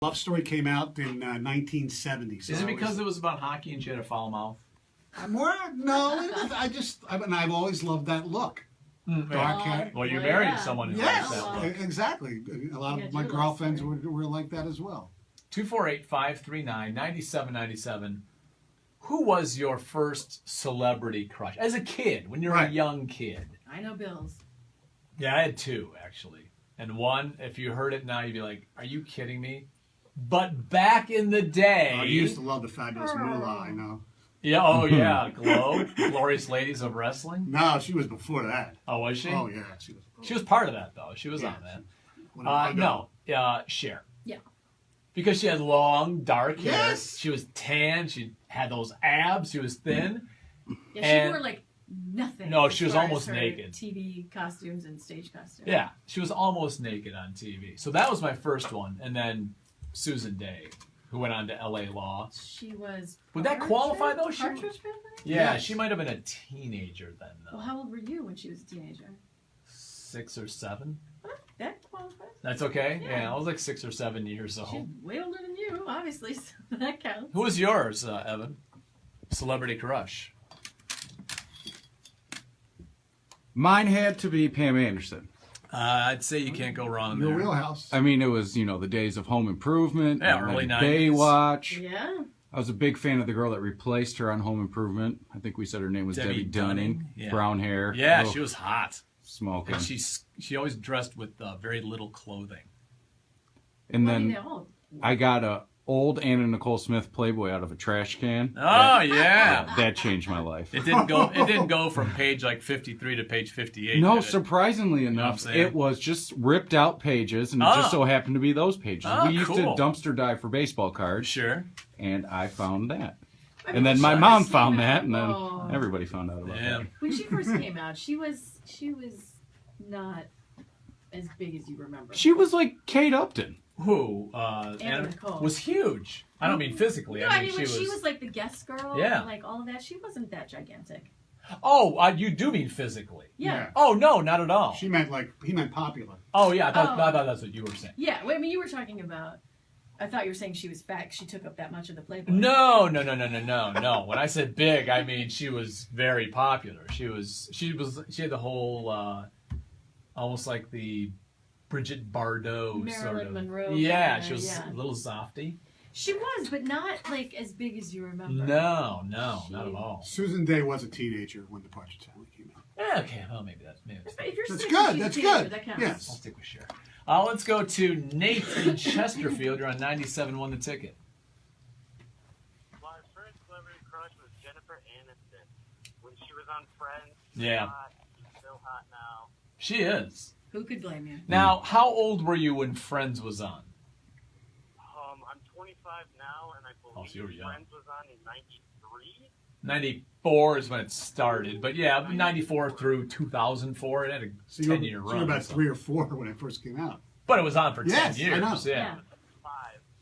Love Story came out in 1970. So Is it because it was about hockey and she had a foul mouth? No, I've always loved that look. Dark hair. Well, you married someone who likes that look. Exactly. A lot of my girlfriends were like that as well. 248-539-9797. Who was your first celebrity crush as a kid, when you were a young kid? I know Bill's. Yeah, I had two, actually. And one, if you heard it now, you'd be like, are you kidding me? But back in the day... I used to love the Fabulous Moolah, I know. Yeah, oh yeah, Glow, Glorious Ladies of Wrestling. No, she was before that. Oh, was she? Oh, yeah. She was part of that, though. She was on that. Cher. Yeah. Because she had long, dark hair. Yes. She was tan. She had those abs. She was thin. Yeah, she wore like nothing. No, she was almost naked. TV costumes and stage costumes. Yeah, she was almost naked on TV. So that was my first one. And then Susan Day, who went on to L.A. Law. She was... Would that qualify, though? Partridge Family? Yeah, she might have been a teenager then, though. Well, how old were you when she was a teenager? 6 or 7. That qualifies. That's okay? Yeah, I was like 6 or 7 years old. She's way older than you, obviously, so that counts. Who was yours, Evan? Celebrity crush? Mine had to be Pam Anderson. I'd say you can't go wrong there. Your wheelhouse. I mean, it was, the days of Home Improvement. Yeah, and early then 90s. Baywatch. Yeah. I was a big fan of the girl that replaced her on Home Improvement. I think we said her name was Debbie Dunning. Yeah. Brown hair. Yeah, she was hot. Smoking. And she always dressed with very little clothing. And then I got a old Anna Nicole Smith Playboy out of a trash can. Oh, yeah. That changed my life. It didn't go from page like 53 to page 58. No, surprisingly enough, it was just ripped out pages, and it just so happened to be those pages. We used to dumpster dive for baseball cards. Sure. And I found that. And then my mom found that, and then everybody found out about that. When she first came out, she was not as big as you remember. She was like Kate Upton. Who? Anna Nicole. Was huge. I don't mean physically. No, I mean, when she was like the guest girl, yeah, and like all of that, she wasn't that gigantic. Oh, you do mean physically? Yeah. Oh no, not at all. He meant popular. Oh yeah, I thought that's what you were saying. Yeah, I mean, you were talking about. I thought you were saying she was fat. She took up that much of the Playboy. No. When I said big, I mean she was very popular. She had the whole, almost like the Bridget Bardot Marilyn sort of. Monroe. Yeah, she was a little softy. She was, but not like as big as you remember. No, not at all. Susan Day was a teenager when The Partridge Family came out. Yeah, okay, well maybe that's if you're that's saying good. she's That's a teenager, good. That counts. Yes. I'll stick with Cher. Let's go to Nate in Chesterfield. You're on 97. Won the ticket. My first celebrity crush was Jennifer Aniston. When she was on Friends, she's still hot now. She is. Who could blame you? Now, how old were you when Friends was on? I'm 25 now, and I believe so you were young. Friends was on in 93. 94 is when it started, but yeah, 94 through 2004, it had a 10-year run. You were about 3 or 4 when it first came out. But it was on for 10 years. I know. Yeah.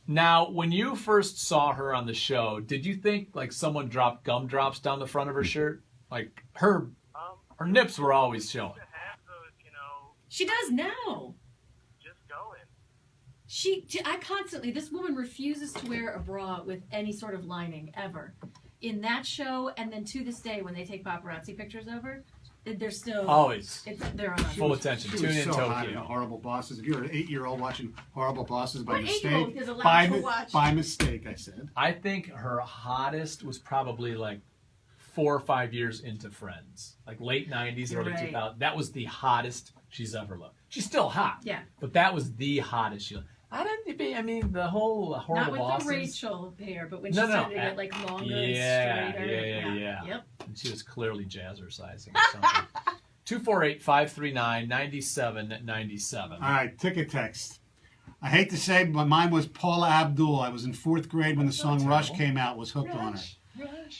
Now, when you first saw her on the show, did you think like someone dropped gumdrops down the front of her shirt? Like her nips were always showing. She does now. Just going. This woman refuses to wear a bra with any sort of lining ever. In that show, and then to this day, when they take paparazzi pictures of her, they're still always. They're on full attention. She Tune was in so Tokyo. hot in Horrible Bosses. If you're an 8-year-old watching Horrible Bosses by What mistake, 8-year-old is allowed to watch? by mistake, I said. I think her hottest was probably like 4 or 5 years into Friends, like late 90s, early 2000s. That was the hottest she's ever looked. She's still hot. Yeah. But that was the hottest she looked. I mean, the whole Horrible Bosses. Not with the Rachel hair, but when she started to get like longer and straighter. Yeah. Yep. And she was clearly jazzercising or something. 248-539-9797. All right, ticket text. I hate to say, but mine was Paula Abdul. I was in 4th grade when the song Rush came out. Was hooked on her.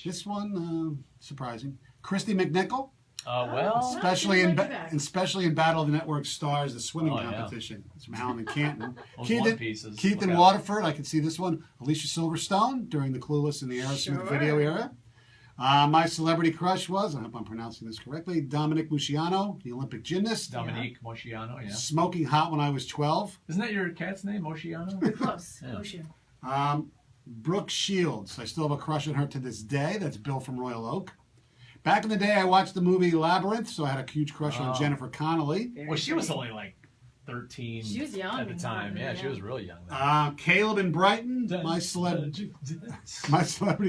This one, surprising. Christy McNichol. Especially in Battle of the Network Stars, the swimming competition. It's from Allen and Canton. Keith in Waterford. I can see this one. Alicia Silverstone during the Clueless and the Aerosmith video era. My celebrity crush was, I hope I'm pronouncing this correctly, Dominic Musciano, the Olympic gymnast. Dominique Mosciano, yeah. Smoking hot when I was 12. Isn't that your cat's name, Mosciano? Close. Yeah. Ocean. Brooke Shields. I still have a crush on her to this day. That's Bill from Royal Oak. Back in the day, I watched the movie Labyrinth, so I had a huge crush on Jennifer Connelly. Well, she was only like 13 She was young at the time. Yeah, she was really young then. Caleb in Brighton. My celebrity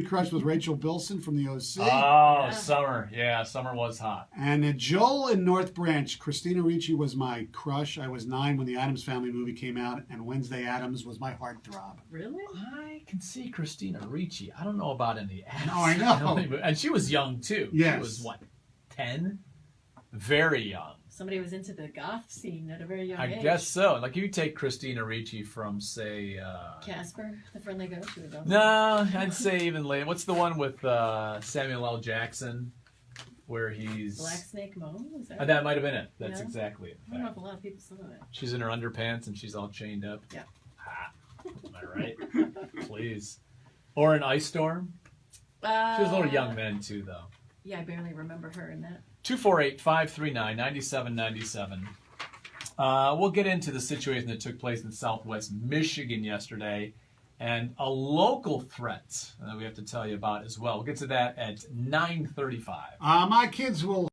crush was Rachel Bilson from the OC. Oh, Summer. Yeah, Summer was hot. And Joel in North Branch. Christina Ricci was my crush. I was 9 when the Addams Family movie came out, and Wednesday Addams was my heartthrob. Really? I can see Christina Ricci. I don't know about any Addams. No, I know. And she was young, too. Yes. She was, what, 10? Very young. Somebody was into the goth scene at a very young age. I guess so. Like, you take Christina Ricci from, say... Casper, the Friendly Ghost. She was also... No, I'd say even later. What's the one with Samuel L. Jackson where he's... Black Snake Moan? Was that that might have been it. That's exactly it. I don't know if a lot of people saw that. She's in her underpants and she's all chained up. Yeah. Ah, am I right? Please. Or in Ice Storm. She was a little young then, too, though. Yeah, I barely remember her in that. 248-539-9797. We'll get into the situation that took place in Southwest Michigan yesterday and a local threat that we have to tell you about as well. We'll get to that at 9:35. My kids will